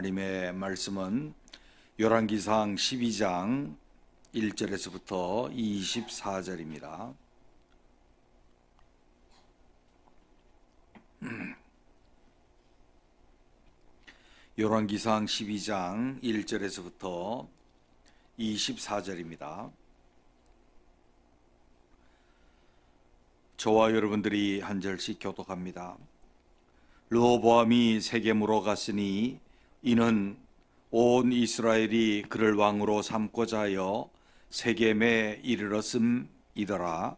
하나님의 말씀은 열왕기상 12장 1절에서부터 24절입니다. 열왕기상 12장 1절에서부터 24절입니다. 저와 여러분들이 한 절씩 교독합니다. 르호보암이 세겜으로 갔으니 이는 온 이스라엘이 그를 왕으로 삼고자 하여 세겜에 이르렀음이더라.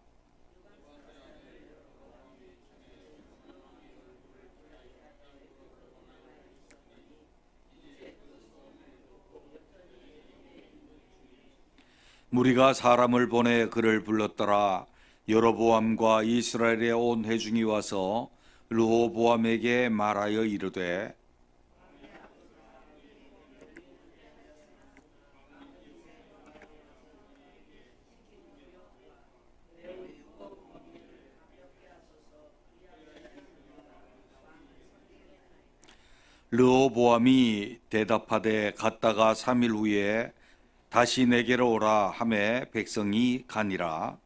무리가 사람을 보내 그를 불렀더라. 여로보암과 이스라엘의 온 회중이 와서 르호보암에게 말하여 이르되 르호보암이 대답하되 갔다가 3일 후에 다시 내게로 오라 하매 백성이 가니라.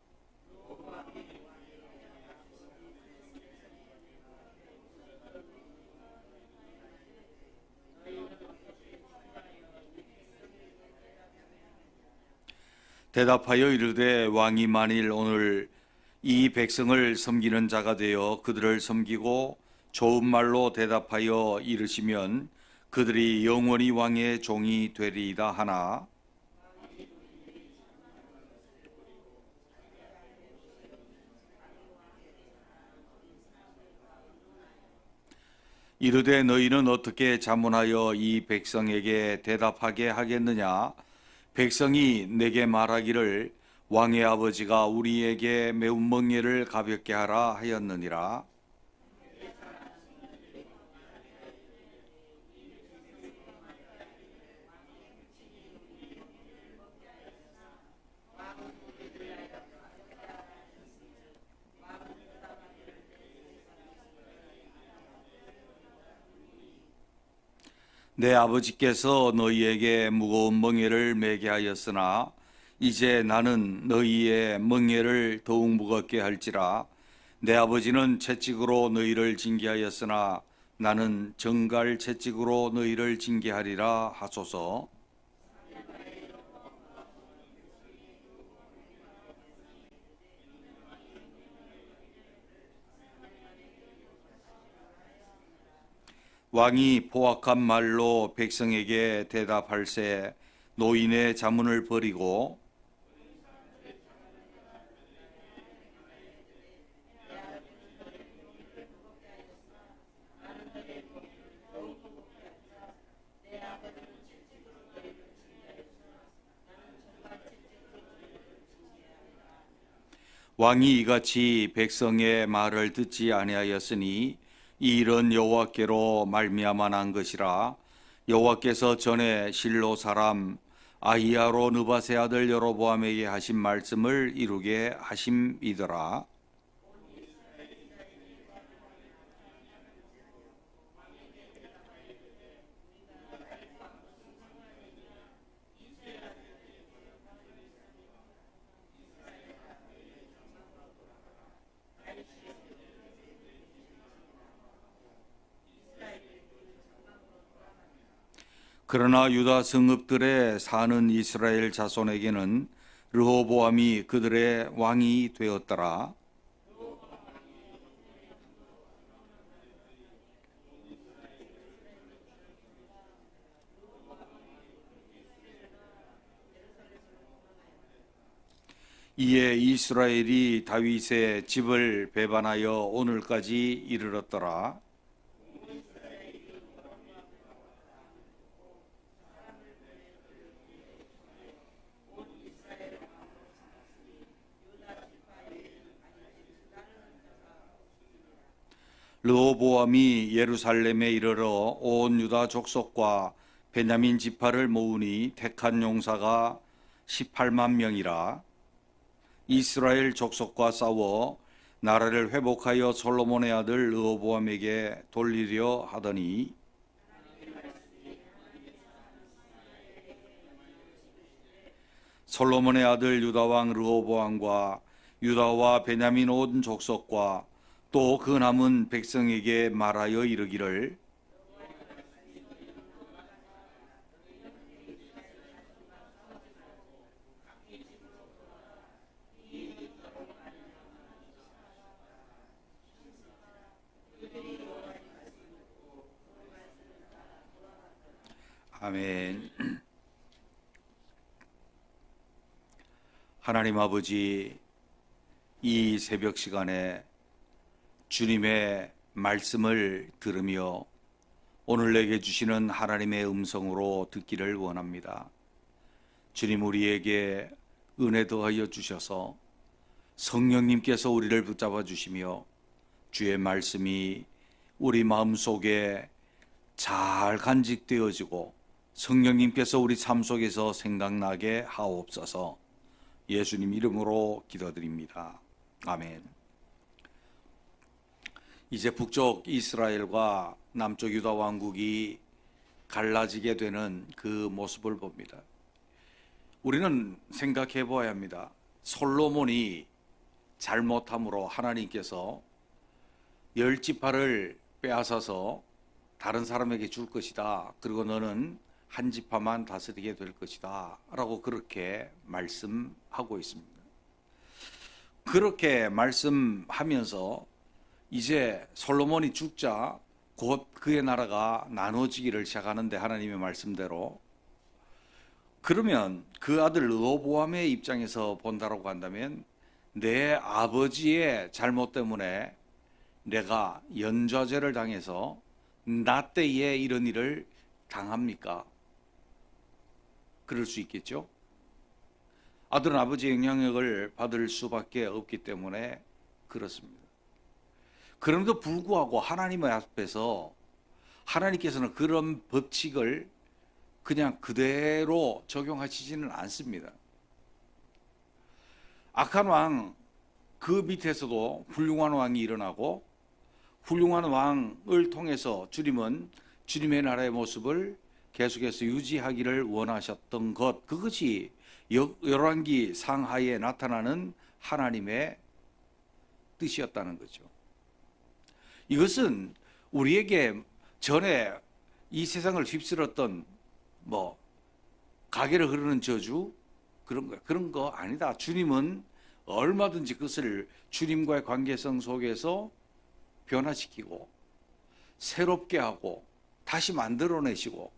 대답하여 이르되 왕이 만일 오늘 이 백성을 섬기는 자가 되어 그들을 섬기고 좋은 말로 대답하여 이르시면 그들이 영원히 왕의 종이 되리이다 하나 이르되 너희는 어떻게 자문하여 이 백성에게 대답하게 하겠느냐? 백성이 내게 말하기를 왕의 아버지가 우리에게 매운 멍에를 가볍게 하라 하였느니라. 내 아버지께서 너희에게 무거운 멍에를 매게 하였으나 이제 나는 너희의 멍에를 더욱 무겁게 할지라. 내 아버지는 채찍으로 너희를 징계하였으나 나는 정갈 채찍으로 너희를 징계하리라 하소서. 왕이 포악한 말로 백성에게 대답할세 노인의 자문을 버리고 왕이 이같이 백성의 말을 듣지 아니하였으니 이 일은 여호와께로 말미암아 난 것이라. 여호와께서 전에 실로 사람 아히야로 느밧의 아들 여로보암에게 하신 말씀을 이루게 하심이더라. 그러나 유다 성읍들에 사는 이스라엘 자손에게는 르호보암이 그들의 왕이 되었더라. 이에 이스라엘이 다윗의 집을 배반하여 오늘까지 이르렀더라. 르호보암이 예루살렘에 이르러 온 유다 족속과 베냐민 지파를 모으니 택한 용사가 18만 명이라. 이스라엘 족속과 싸워 나라를 회복하여 솔로몬의 아들 르호보암에게 돌리려 하더니 솔로몬의 아들 유다 왕 르호보암과 유다와 베냐민 온 족속과 또 그 남은 백성에게 말하여 이르기를 아멘. 하나님 아버지, 이 새벽 시간에 주님의 말씀을 들으며 오늘 내게 주시는 하나님의 음성으로 듣기를 원합니다. 주님, 우리에게 은혜 더하여 주셔서 성령님께서 우리를 붙잡아 주시며 주의 말씀이 우리 마음속에 잘 간직되어지고 성령님께서 우리 삶 속에서 생각나게 하옵소서. 예수님 이름으로 기도드립니다. 아멘. 이제 북쪽 이스라엘과 남쪽 유다 왕국이 갈라지게 되는 그 모습을 봅니다. 우리는 생각해 보아야 합니다. 솔로몬이 잘못함으로 하나님께서 10지파를 빼앗아서 다른 사람에게 줄 것이다. 그리고 너는 한 지파만 다스리게 될 것이다 라고 그렇게 말씀하고 있습니다. 그렇게 말씀하면서 이제 솔로몬이 죽자 곧 그의 나라가 나눠지기를 시작하는데, 하나님의 말씀대로, 그러면 그 아들 르호보암의 입장에서 본다라고 한다면 내 아버지의 잘못 때문에 내가 연좌제를 당해서 나 때에 이런 일을 당합니까? 그럴 수 있겠죠. 아들은 아버지의 영향력을 받을 수밖에 없기 때문에 그렇습니다. 그럼에도 불구하고 하나님의 앞에서 하나님께서는 그런 법칙을 그냥 그대로 적용하시지는 않습니다. 악한 왕 그 밑에서도 훌륭한 왕이 일어나고, 훌륭한 왕을 통해서 주님은 주님의 나라의 모습을 계속해서 유지하기를 원하셨던 것, 그것이 열왕기 상하에 나타나는 하나님의 뜻이었다는 거죠. 이것은 우리에게 전에 이 세상을 휩쓸었던 가게를 흐르는 저주 그런 거 아니다. 주님은 얼마든지 그것을 주님과의 관계성 속에서 변화시키고 새롭게 하고 다시 만들어내시고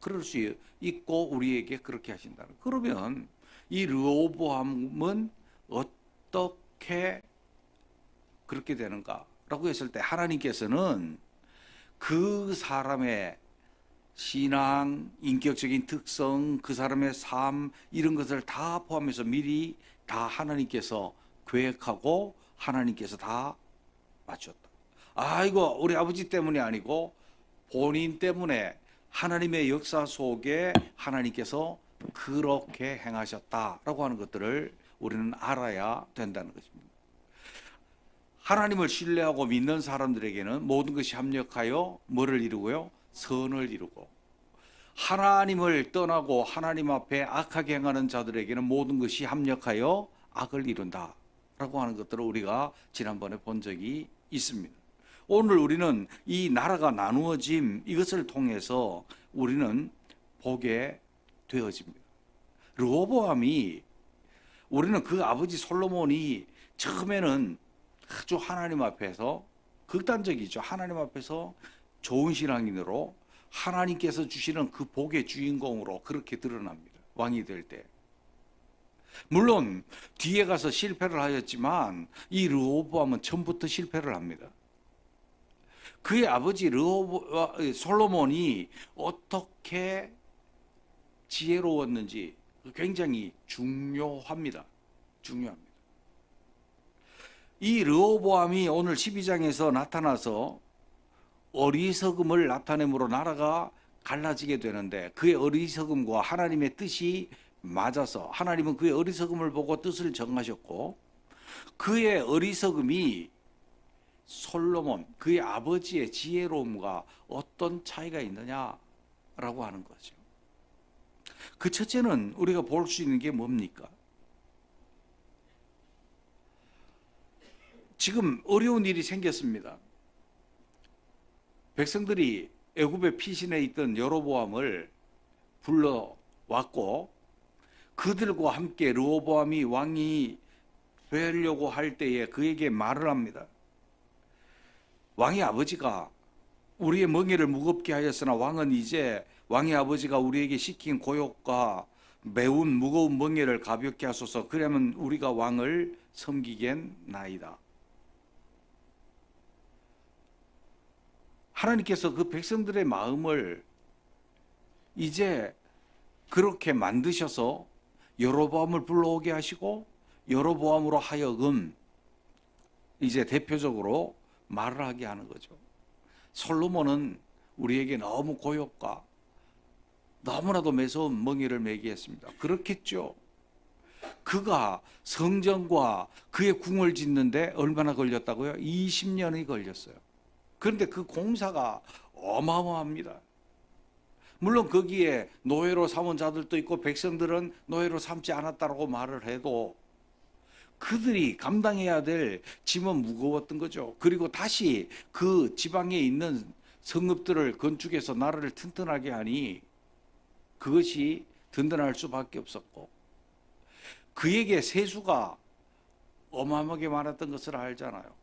그럴 수 있고 우리에게 그렇게 하신다는. 그러면 이 르호보암은 어떻게 그렇게 되는가라고 했을 때, 하나님께서는 그 사람의 신앙, 인격적인 특성, 그 사람의 삶, 이런 것을 다 포함해서 미리 다 하나님께서 계획하고 하나님께서 다 맞췄다. 이거 우리 아버지 때문이 아니고 본인 때문에 하나님의 역사 속에 하나님께서 그렇게 행하셨다라고 하는 것들을 우리는 알아야 된다는 것입니다. 하나님을 신뢰하고 믿는 사람들에게는 모든 것이 합력하여 뭐를 이루고요? 선을 이루고, 하나님을 떠나고 하나님 앞에 악하게 행하는 자들에게는 모든 것이 합력하여 악을 이룬다 라고 하는 것들을 우리가 지난번에 본 적이 있습니다. 오늘 우리는 이 나라가 나누어짐, 이것을 통해서 우리는 보게 되어집니다. 르호보암이, 우리는 그 아버지 솔로몬이 처음에는 아주 하나님 앞에서 극단적이죠. 하나님 앞에서 좋은 신앙인으로 하나님께서 주시는 그 복의 주인공으로 그렇게 드러납니다. 왕이 될 때. 물론 뒤에 가서 실패를 하였지만 이 르호보암은 처음부터 실패를 합니다. 그의 아버지 솔로몬이 어떻게 지혜로웠는지 굉장히 중요합니다. 이 르호보암이 오늘 12장에서 나타나서 어리석음을 나타내므로 나라가 갈라지게 되는데, 그의 어리석음과 하나님의 뜻이 맞아서 하나님은 그의 어리석음을 보고 뜻을 정하셨고, 그의 어리석음이 솔로몬, 그의 아버지의 지혜로움과 어떤 차이가 있느냐라고 하는 거죠. 그 첫째는 우리가 볼 수 있는 게 뭡니까? 지금 어려운 일이 생겼습니다. 백성들이 애굽의 피신해 있던 여로보암을 불러왔고 그들과 함께 르호보암이 왕이 되려고 할 때에 그에게 말을 합니다. 왕의 아버지가 우리의 멍에를 무겁게 하였으나 왕은 이제 왕의 아버지가 우리에게 시킨 고욕과 매운 무거운 멍에를 가볍게 하소서. 그러면 우리가 왕을 섬기겠나이다. 하나님께서 그 백성들의 마음을 이제 그렇게 만드셔서 여로보암을 불러오게 하시고 여로보암으로 하여금 이제 대표적으로 말을 하게 하는 거죠. 솔로몬은 우리에게 너무 고욕과 너무나도 매서운 멍에를 매게 했습니다. 그렇겠죠. 그가 성전과 그의 궁을 짓는데 얼마나 걸렸다고요? 20년이 걸렸어요. 그런데 그 공사가 어마어마합니다. 물론 거기에 노예로 삼은 자들도 있고 백성들은 노예로 삼지 않았다고 말을 해도 그들이 감당해야 될 짐은 무거웠던 거죠. 그리고 다시 그 지방에 있는 성읍들을 건축해서 나라를 튼튼하게 하니 그것이 든든할 수밖에 없었고 그에게 세수가 어마어마하게 많았던 것을 알잖아요.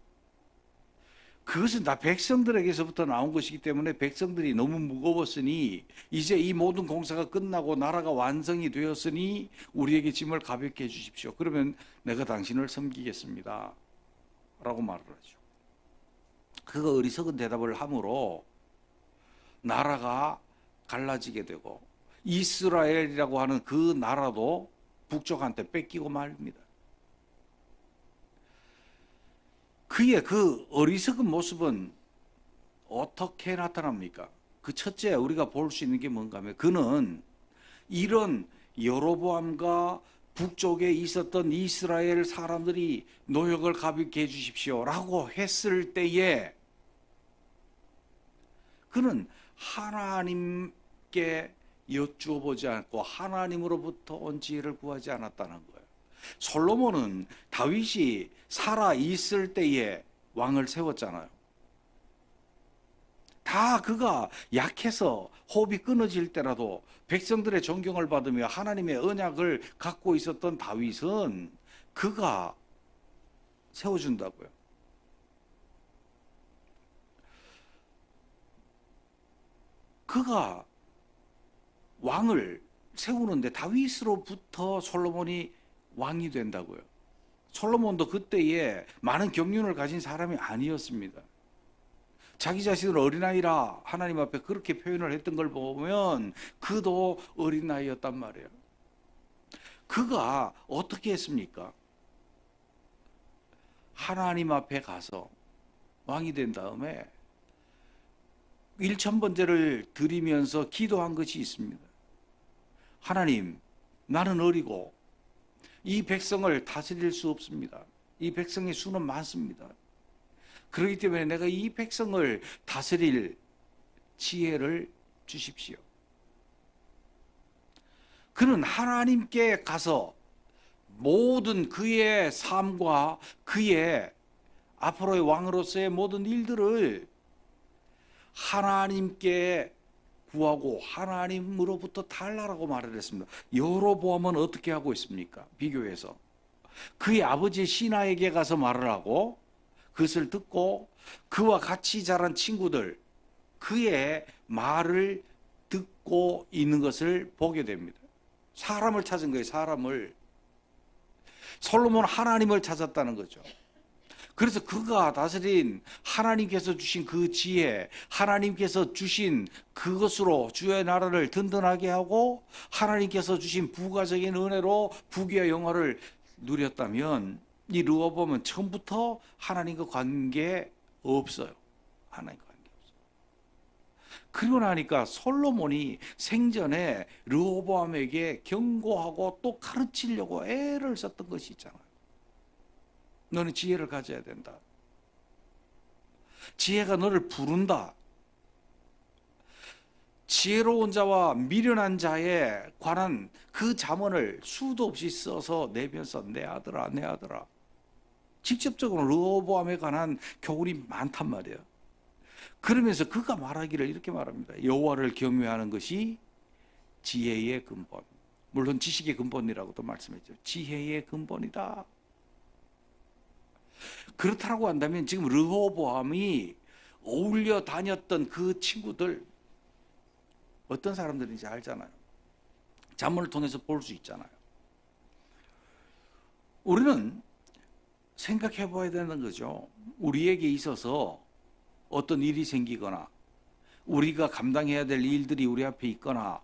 그것은 다 백성들에게서부터 나온 것이기 때문에 백성들이 너무 무거웠으니 이제 이 모든 공사가 끝나고 나라가 완성이 되었으니 우리에게 짐을 가볍게 해주십시오. 그러면 내가 당신을 섬기겠습니다 라고 말을 하죠. 그가 어리석은 대답을 함으로 나라가 갈라지게 되고 이스라엘이라고 하는 그 나라도 북쪽한테 뺏기고 말입니다. 그의 그 어리석은 모습은 어떻게 나타납니까? 그 첫째 우리가 볼 수 있는 게 뭔가 하면 그는 이런 여로보암과 북쪽에 있었던 이스라엘 사람들이 노역을 가볍게 해주십시오 라고 했을 때에 그는 하나님께 여쭈어 보지 않고 하나님으로부터 온 지혜를 구하지 않았다는 거예요. 솔로몬은 다윗이 살아 있을 때에 왕을 세웠잖아요. 다 그가 약해서 호흡이 끊어질 때라도 백성들의 존경을 받으며 하나님의 언약을 갖고 있었던 다윗은 그가 세워준다고요. 그가 왕을 세우는데 다윗으로부터 솔로몬이 왕이 된다고요. 솔로몬도 그때에 많은 경륜을 가진 사람이 아니었습니다. 자기 자신을 어린아이라 하나님 앞에 그렇게 표현을 했던 걸 보면 그도 어린아이였단 말이에요. 그가 어떻게 했습니까? 하나님 앞에 가서 왕이 된 다음에 1000번제를 드리면서 기도한 것이 있습니다. 하나님, 나는 어리고 이 백성을 다스릴 수 없습니다. 이 백성의 수는 많습니다. 그렇기 때문에 내가 이 백성을 다스릴 지혜를 주십시오. 그는 하나님께 가서 모든 그의 삶과 그의 앞으로의 왕으로서의 모든 일들을 하나님께 구하고 하나님으로부터 달라라고 말을 했습니다. 여로보암은 어떻게 하고 있습니까? 비교해서 그의 아버지 시나에게 가서 말을 하고 그것을 듣고 그와 같이 자란 친구들 그의 말을 듣고 있는 것을 보게 됩니다. 사람을 찾은 거예요. 사람을. 솔로몬은 하나님을 찾았다는 거죠. 그래서 그가 다스린 하나님께서 주신 그 지혜, 하나님께서 주신 그것으로 주의 나라를 든든하게 하고 하나님께서 주신 부가적인 은혜로 부귀와 영화를 누렸다면 이 르호보암은 처음부터 하나님과 관계 없어요. 하나님과 관계 없어요. 그러고 나니까 솔로몬이 생전에 르호보암에게 경고하고 또 가르치려고 애를 썼던 것이 있잖아요. 너는 지혜를 가져야 된다. 지혜가 너를 부른다. 지혜로운 자와 미련한 자에 관한 그 잠언을 수도 없이 써서 내면서 내 아들아 내 아들아, 직접적으로 르호보암에 관한 교훈이 많단 말이에요. 그러면서 그가 말하기를 이렇게 말합니다. 여호와를 경외하는 것이 지혜의 근본. 물론 지식의 근본이라고도 말씀했죠. 지혜의 근본이다. 그렇다고 한다면 지금 르호보암이 어울려 다녔던 그 친구들 어떤 사람들인지 알잖아요. 잠언을 통해서 볼 수 있잖아요. 우리는 생각해 봐야 되는 거죠. 우리에게 있어서 어떤 일이 생기거나 우리가 감당해야 될 일들이 우리 앞에 있거나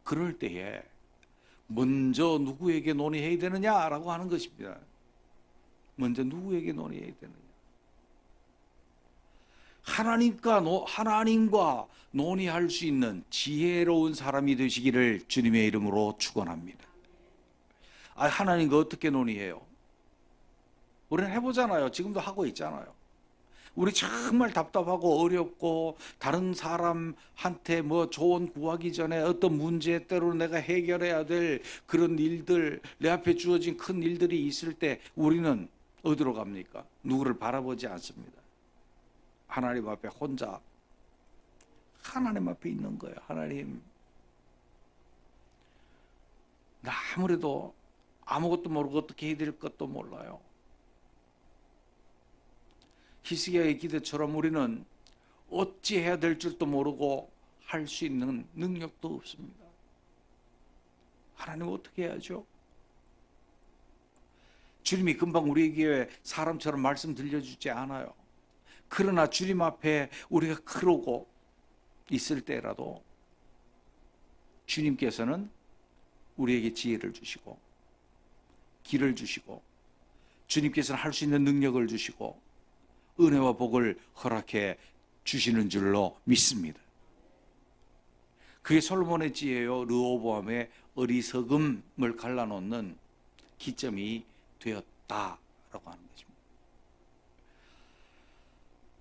그럴 때에 먼저 누구에게 논의해야 되느냐라고 하는 것입니다. 먼저 누구에게 논의해야 되느냐. 하나님과 논의할 수 있는 지혜로운 사람이 되시기를 주님의 이름으로 축원합니다. 하나님과 어떻게 논의해요? 우리는 해보잖아요. 지금도 하고 있잖아요. 우리 정말 답답하고 어렵고 다른 사람한테 뭐 조언 구하기 전에 어떤 문제 때로는 내가 해결해야 될 그런 일들, 내 앞에 주어진 큰 일들이 있을 때 우리는 어디로 갑니까? 누구를 바라보지 않습니다. 하나님 앞에 혼자 하나님 앞에 있는 거예요. 하나님, 나 아무래도 아무것도 모르고 어떻게 해야 될 것도 몰라요. 히스기야의 기도처럼 우리는 어찌 해야 될 줄도 모르고 할 수 있는 능력도 없습니다. 하나님 어떻게 해야죠? 주님이 금방 우리에게 사람처럼 말씀 들려주지 않아요. 그러나 주님 앞에 우리가 그러고 있을 때라도 주님께서는 우리에게 지혜를 주시고 길을 주시고 주님께서는 할 수 있는 능력을 주시고 은혜와 복을 허락해 주시는 줄로 믿습니다. 그게 솔로몬의 지혜요, 르호보암의 어리석음을 갈라놓는 기점이 되었다라고 하는 것입니다.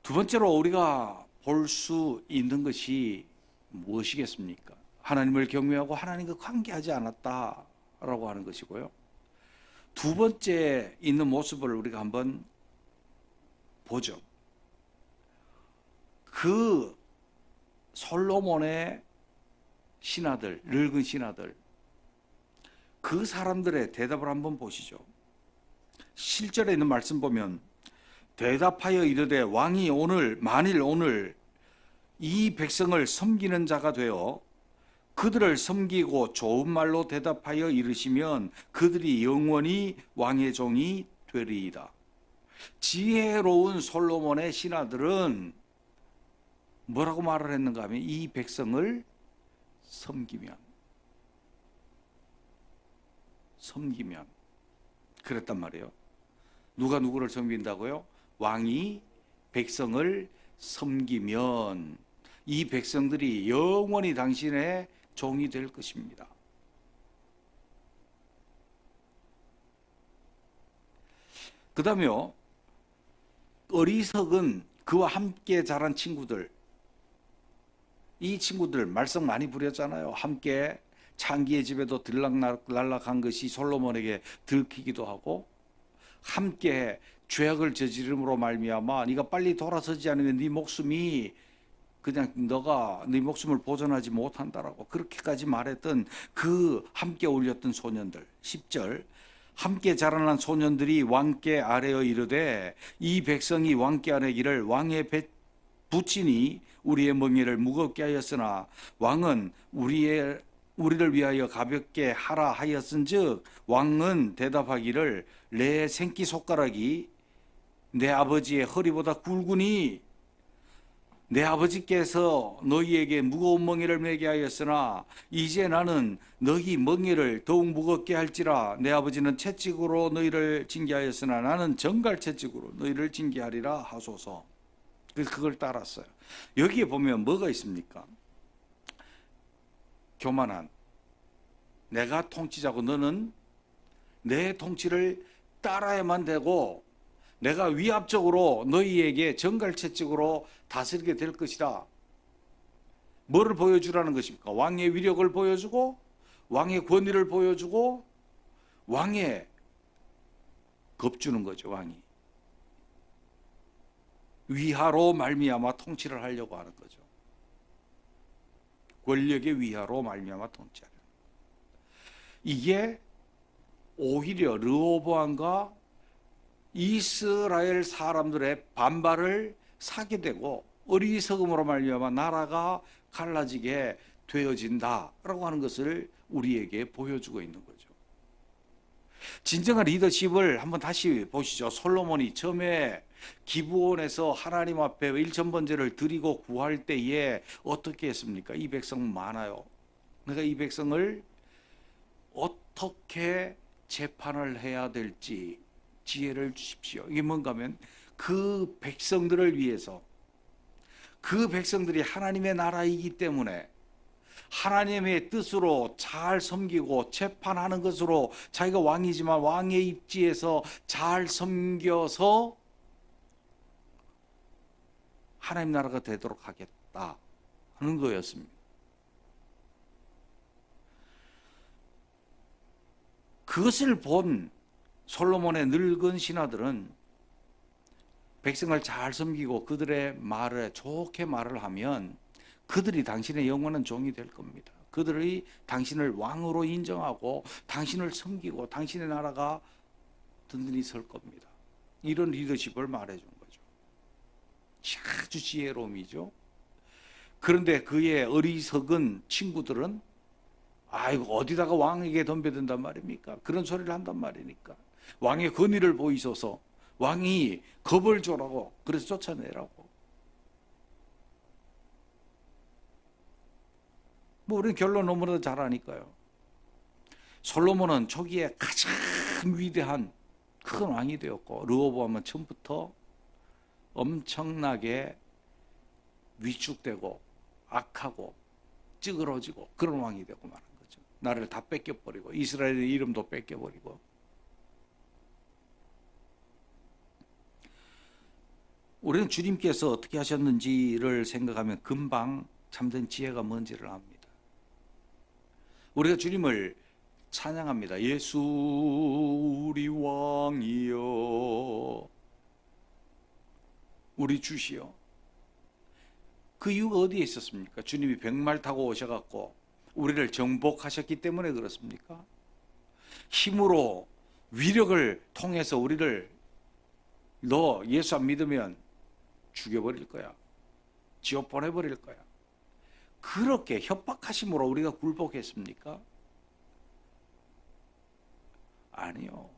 두 번째로 우리가 볼 수 있는 것이 무엇이겠습니까? 하나님을 경외하고 하나님과 관계하지 않았다라고 하는 것이고요. 두 번째 있는 모습을 우리가 한번 보죠. 그 솔로몬의 신하들, 늙은 신하들, 그 사람들의 대답을 한번 보시죠. 7절에 있는 말씀 보면 대답하여 이르되 왕이 만일 오늘 이 백성을 섬기는 자가 되어 그들을 섬기고 좋은 말로 대답하여 이르시면 그들이 영원히 왕의 종이 되리이다. 지혜로운 솔로몬의 신하들은 뭐라고 말을 했는가 하면 이 백성을 섬기면 그랬단 말이에요. 누가 누구를 섬긴다고요? 왕이 백성을 섬기면 이 백성들이 영원히 당신의 종이 될 것입니다. 그 다음에요, 어리석은 그와 함께 자란 친구들, 이 친구들 말썽 많이 부렸잖아요. 함께 창기의 집에도 들락날락한 것이 솔로몬에게 들키기도 하고, 함께 죄악을 저지름으로 말미암아 네가 빨리 돌아서지 않으면 네 목숨이 그냥 너가 네 목숨을 보존하지 못한다라고 그렇게까지 말했던 그 함께 어울렸던 소년들. 10절 함께 자라난 소년들이 왕께 아뢰어 이르되 이 백성이 왕께 아뢰기를 왕의 부친이 우리의 멍에를 무겁게 하였으나 왕은 우리를 위하여 가볍게 하라 하였은즉 왕은 대답하기를 내 생기손가락이 내 아버지의 허리보다 굵으니 내 아버지께서 너희에게 무거운 멍에를 메게 하였으나 이제 나는 너희 멍에를 더욱 무겁게 할지라. 내 아버지는 채찍으로 너희를 징계하였으나 나는 정갈 채찍으로 너희를 징계하리라 하소서. 그래서 그걸 따랐어요. 여기에 보면 뭐가 있습니까? 교만한, 내가 통치자고 너는 내 통치를 따라야만 되고 내가 위압적으로 너희에게 정갈채찍으로 다스리게 될 것이다. 뭐를 보여주라는 것입니까? 왕의 위력을 보여주고 왕의 권위를 보여주고 왕의 겁주는 거죠. 왕이 위하로 말미암아 통치를 하려고 하는 거죠. 권력의 위하로 말미암아 통치하는. 이게 오히려 르호보암과 이스라엘 사람들의 반발을 사게 되고 어리석음으로 말미암아 나라가 갈라지게 되어진다라고 하는 것을 우리에게 보여주고 있는 거죠. 진정한 리더십을 한번 다시 보시죠. 솔로몬이 처음에 기브온에서 하나님 앞에 일천번제를 드리고 구할 때에 어떻게 했습니까? 이 백성 많아요. 내가 이 백성을 어떻게 재판을 해야 될지 지혜를 주십시오. 이게 뭔가 하면 그 백성들을 위해서, 그 백성들이 하나님의 나라이기 때문에 하나님의 뜻으로 잘 섬기고 재판하는 것으로 자기가 왕이지만 왕의 입지에서 잘 섬겨서 하나님 나라가 되도록 하겠다 하는 거였습니다. 그것을 본 솔로몬의 늙은 신하들은 백성을 잘 섬기고 그들의 말에 좋게 말을 하면 그들이 당신의 영원한 종이 될 겁니다. 그들이 당신을 왕으로 인정하고 당신을 섬기고 당신의 나라가 든든히 설 겁니다. 이런 리더십을 말해준 거죠. 아주 지혜로움이죠. 그런데 그의 어리석은 친구들은 아이고 어디다가 왕에게 덤벼든단 말입니까? 그런 소리를 한단 말이니까. 왕의 권위를 보이소서, 왕이 겁을 줘라고, 그래서 쫓아내라고. 뭐 우리는 결론 너무나도 잘 아니까요. 솔로몬은 초기에 가장 위대한 큰 왕이 되었고 르호보암은 처음부터 엄청나게 위축되고 악하고 찌그러지고 그런 왕이 되고 말한 거죠. 나라를 다 뺏겨버리고 이스라엘의 이름도 뺏겨버리고. 우리는 주님께서 어떻게 하셨는지를 생각하면 금방 참된 지혜가 뭔지를 압니다. 우리가 주님을 찬양합니다. 예수 우리 왕이여, 우리 주시여. 그 이유가 어디에 있었습니까? 주님이 백말 타고 오셔갖고 우리를 정복하셨기 때문에 그렇습니까? 힘으로 위력을 통해서 우리를 너 예수 안 믿으면 죽여버릴 거야, 지옥 보내버릴 거야, 그렇게 협박하심으로 우리가 굴복했습니까? 아니요.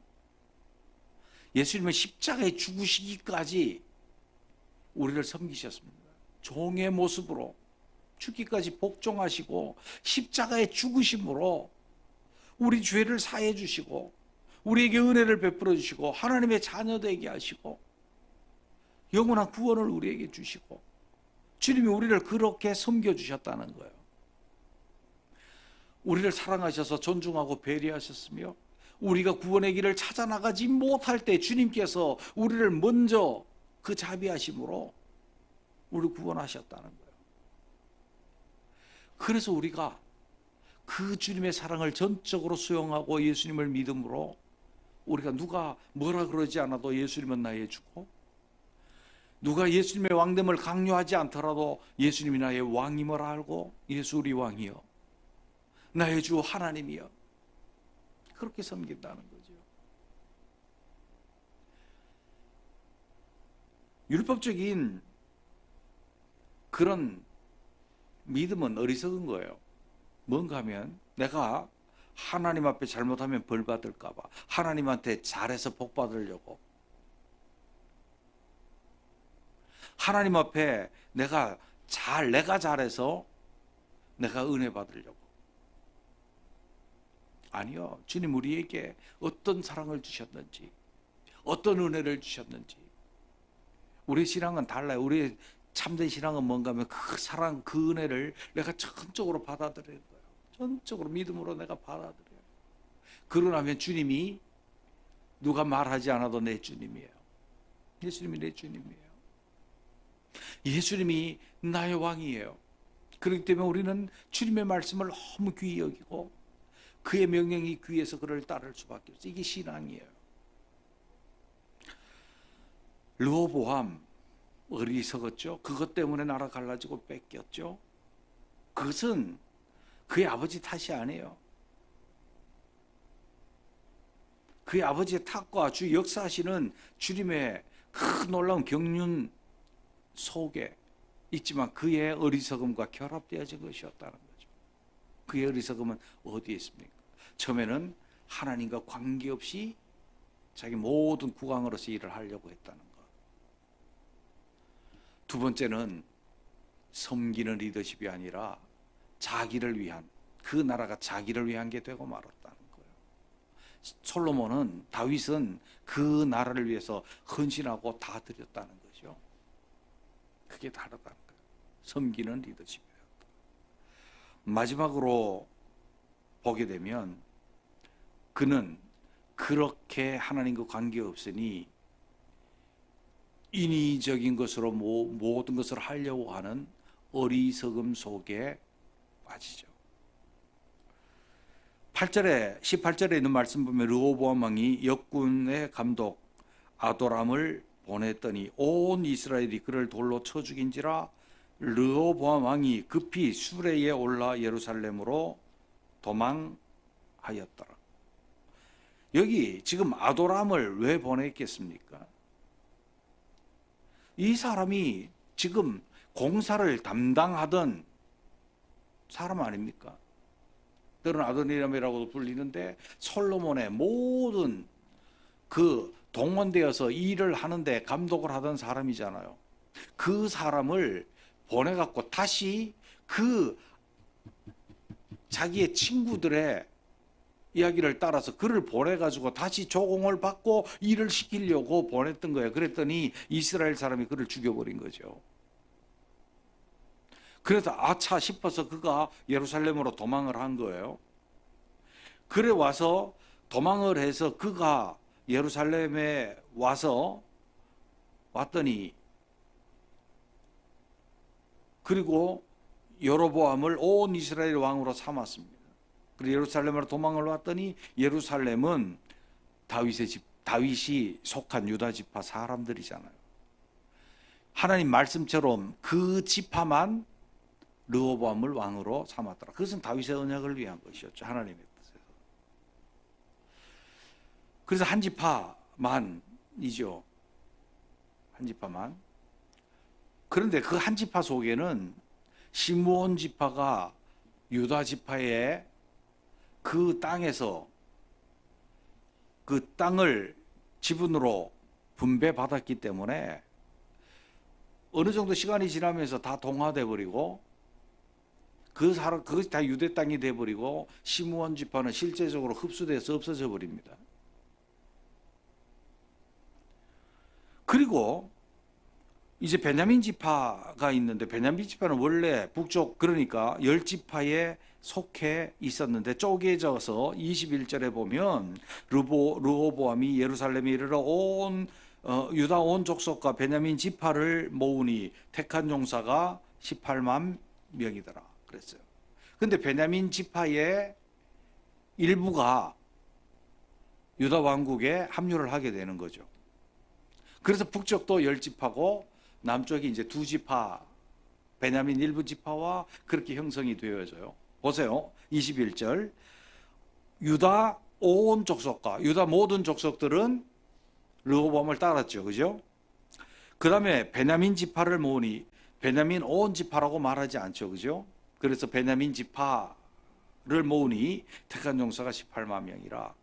예수님은 십자가에 죽으시기까지 우리를 섬기셨습니다. 종의 모습으로 죽기까지 복종하시고 십자가에 죽으심으로 우리 죄를 사해 주시고 우리에게 은혜를 베풀어 주시고 하나님의 자녀 되게 하시고 영원한 구원을 우리에게 주시고 주님이 우리를 그렇게 섬겨주셨다는 거예요. 우리를 사랑하셔서 존중하고 배려하셨으며 우리가 구원의 길을 찾아나가지 못할 때 주님께서 우리를 먼저 그 자비하심으로 우리를 구원하셨다는 거예요. 그래서 우리가 그 주님의 사랑을 전적으로 수용하고 예수님을 믿음으로 우리가 누가 뭐라 그러지 않아도 예수님은 나의 주고 누가 예수님의 왕됨을 강요하지 않더라도 예수님이 나의 왕임을 알고 예수 우리 왕이여, 나의 주 하나님이여, 그렇게 섬긴다는 거죠. 율법적인 그런 믿음은 어리석은 거예요. 뭔가 하면 내가 하나님 앞에 잘못하면 벌 받을까 봐 하나님한테 잘해서 복 받으려고, 하나님 앞에 내가 잘해서 내가 은혜 받으려고. 아니요. 주님 우리에게 어떤 사랑을 주셨는지, 어떤 은혜를 주셨는지. 우리 신앙은 달라요. 우리의 참된 신앙은 뭔가 하면 그 사랑, 그 은혜를 내가 전적으로 받아들이는 거예요. 전적으로 믿음으로 내가 받아들여요. 그러고 나면 주님이 누가 말하지 않아도 내 주님이에요. 예수님이 내 주님이에요. 예수님이 나의 왕이에요. 그렇기 때문에 우리는 주님의 말씀을 너무 귀히 여기고 그의 명령이 귀해서 그를 따를 수밖에 없어요. 이게 신앙이에요. 르호보암 어리석었죠. 그것 때문에 나라 갈라지고 뺏겼죠. 그것은 그의 아버지 탓이 아니에요. 그의 아버지의 탓과 주 역사하시는 주님의 큰 놀라운 경륜 속에 있지만 그의 어리석음과 결합되어진 것이었다는 거죠. 그의 어리석음은 어디에 있습니까? 처음에는 하나님과 관계없이 자기 모든 국왕으로서 일을 하려고 했다는 것. 두 번째는 섬기는 리더십이 아니라 자기를 위한, 그 나라가 자기를 위한 게 되고 말았다는 거예요. 솔로몬은, 다윗은 그 나라를 위해서 헌신하고 다 드렸다는 거죠. 그게 다르다는 거예요. 섬기는 리더십이었다. 마지막으로 보게 되면 그는 그렇게 하나님과 관계없으니 인위적인 것으로 모든 것을 하려고 하는 어리석음 속에 빠지죠. 18절에 있는 말씀 보면 르호보암 왕이 역군의 감독 아도람을 보냈더니 온 이스라엘이 그를 돌로 쳐 죽인지라 르호보암 왕이 급히 수레에 올라 예루살렘으로 도망하였더라. 여기 지금 아도람을 왜 보냈겠습니까? 이 사람이 지금 공사를 담당하던 사람 아닙니까? 때로는 아도니람이라고도 불리는데 솔로몬의 모든 그 동원되어서 일을 하는데 감독을 하던 사람이잖아요. 그 사람을 보내갖고 다시 그 자기의 친구들의 이야기를 따라서 그를 보내가지고 다시 조공을 받고 일을 시키려고 보냈던 거예요. 그랬더니 이스라엘 사람이 그를 죽여버린 거죠. 그래서 아차 싶어서 그가 예루살렘으로 도망을 한 거예요. 그래 와서 도망을 해서 그가 예루살렘에 왔더니 그리고 여로보암을 온 이스라엘 왕으로 삼았습니다. 그리고 예루살렘으로 도망을 왔더니 예루살렘은 다윗이 속한 유다 지파 사람들이잖아요. 하나님 말씀처럼 그 지파만 르호보암을 왕으로 삼았더라. 그것은 다윗의 언약을 위한 것이었죠. 하나님의 뜻에서. 그래서 한 지파만이죠. 한 지파만. 그런데 그 한 지파 속에는 시므온 지파가 유다 지파의 그 땅에서 그 땅을 지분으로 분배받았기 때문에 어느 정도 시간이 지나면서 다 동화돼 버리고 그것이 다 유대 땅이 돼 버리고 시므온 지파는 실제적으로 흡수돼서 없어져 버립니다. 그리고 이제 베냐민 지파가 있는데 베냐민 지파는 원래 북쪽 그러니까 10지파에 속해 있었는데 쪼개져서 21절에 보면 르호보암이 예루살렘에 이르러 유다 온 족속과 베냐민 지파를 모으니 택한 용사가 18만 명이더라 그랬어요. 근데 베냐민 지파의 일부가 유다 왕국에 합류를 하게 되는 거죠. 그래서 북쪽도 10지파고 남쪽이 이제 2지파 베냐민 일부 지파와 그렇게 형성이 되어져요. 보세요. 21절 유다 온 족속과 유다 모든 족속들은 르호보암을 따랐죠. 그죠? 그 다음에 베냐민 지파를 모으니 베냐민 온 지파라고 말하지 않죠. 그죠? 그래서 베냐민 지파를 모으니 택한 용사가 18만 명이라.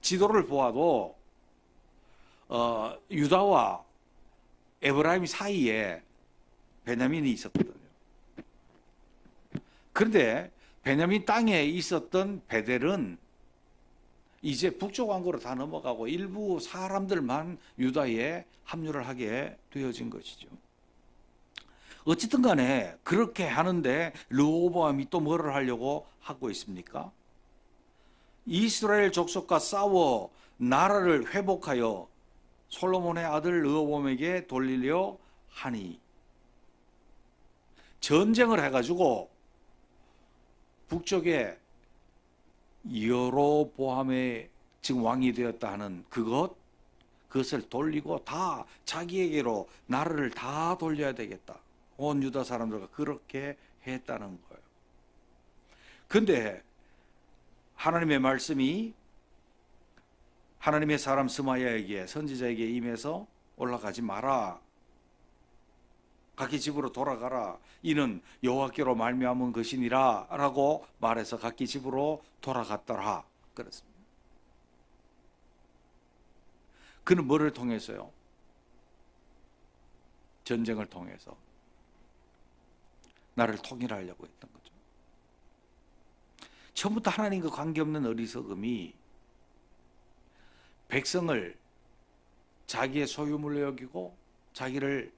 지도를 보아도 유다와 에브라임 사이에 베냐민이 있었거든요. 그런데 베냐민 땅에 있었던 베델은 이제 북쪽 왕국으로 다 넘어가고 일부 사람들만 유다에 합류를 하게 되어진 것이죠. 어쨌든 간에 그렇게 하는데 르호보암이 또 뭐를 하려고 하고 있습니까? 이스라엘 족속과 싸워 나라를 회복하여 솔로몬의 아들 르호보암에게 돌리려 하니 전쟁을 해가지고 북쪽에 여로보암의 지금 왕이 되었다 하는 그것을 돌리고 다 자기에게로 나라를 다 돌려야 되겠다. 온 유다 사람들과 그렇게 했다는 거예요. 근데 하나님의 말씀이 하나님의 사람 스마야에게, 선지자에게 임해서 올라가지 마라, 각기 집으로 돌아가라, 이는 여호와께로 말미암은 것이니라 라고 말해서 각기 집으로 돌아갔더라 그랬습니다. 그는 뭐를 통해서요? 전쟁을 통해서 나를 통일하려고 했던 거죠. 처음부터 하나님과 관계없는 어리석음이 백성을 자기의 소유물로 여기고 자기를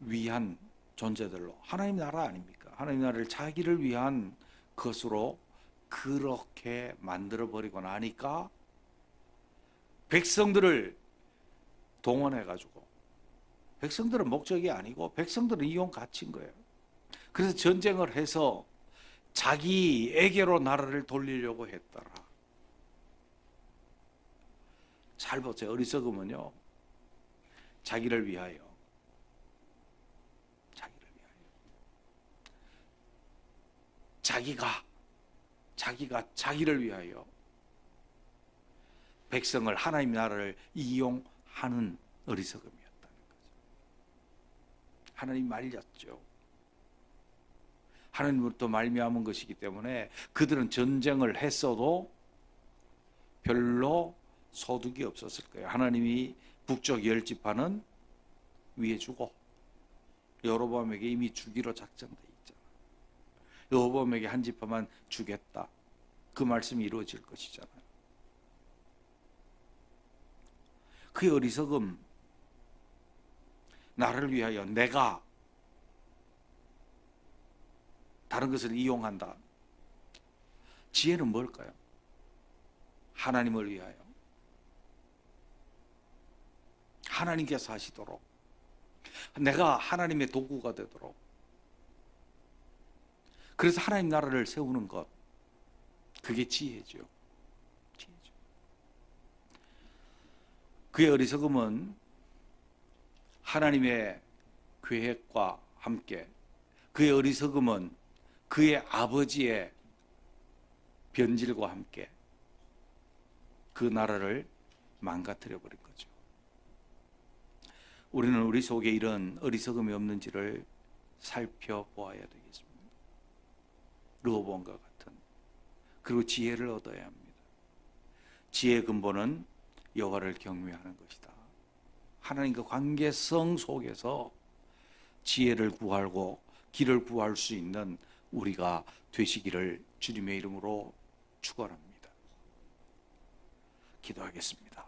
위한 존재들로, 하나님 나라 아닙니까? 하나님 나라를 자기를 위한 것으로 그렇게 만들어버리고 나니까 백성들을 동원해가지고, 백성들은 목적이 아니고 백성들은 이용 가치인 거예요. 그래서 전쟁을 해서 자기에게로 나라를 돌리려고 했더라. 잘 보세요. 어리석음은요, 자기를 위하여, 자기가 자기를 위하여 백성을, 하나님 나라를 이용하는 어리석음이었다는 거죠. 하나님 말렸죠. 하나님으로부터 말미암은 것이기 때문에 그들은 전쟁을 했어도 별로 소득이 없었을 거예요. 하나님이 북쪽 10지파는 위에 주고 여로보암에게 이미 주기로 작정돼 있잖아. 여로보암에게 한 지파만 주겠다, 그 말씀이 이루어질 것이잖아요. 그의 어리석음, 나를 위하여 내가 다른 것을 이용한다. 지혜는 뭘까요? 하나님을 위하여, 하나님께서 하시도록, 내가 하나님의 도구가 되도록, 그래서 하나님 나라를 세우는 것, 그게 지혜죠. 지혜죠. 그의 어리석음은 하나님의 계획과 함께, 그의 어리석음은 그의 아버지의 변질과 함께 그 나라를 망가뜨려 버린 거죠. 우리는 우리 속에 이런 어리석음이 없는지를 살펴보아야 되겠습니다. 르호보암과 같은, 그리고 지혜를 얻어야 합니다. 지혜의 근본은 여호와를 경외하는 것이다. 하나님과 관계성 속에서 지혜를 구하고 길을 구할 수 있는 우리가 되시기를 주님의 이름으로 축원합니다. 기도하겠습니다.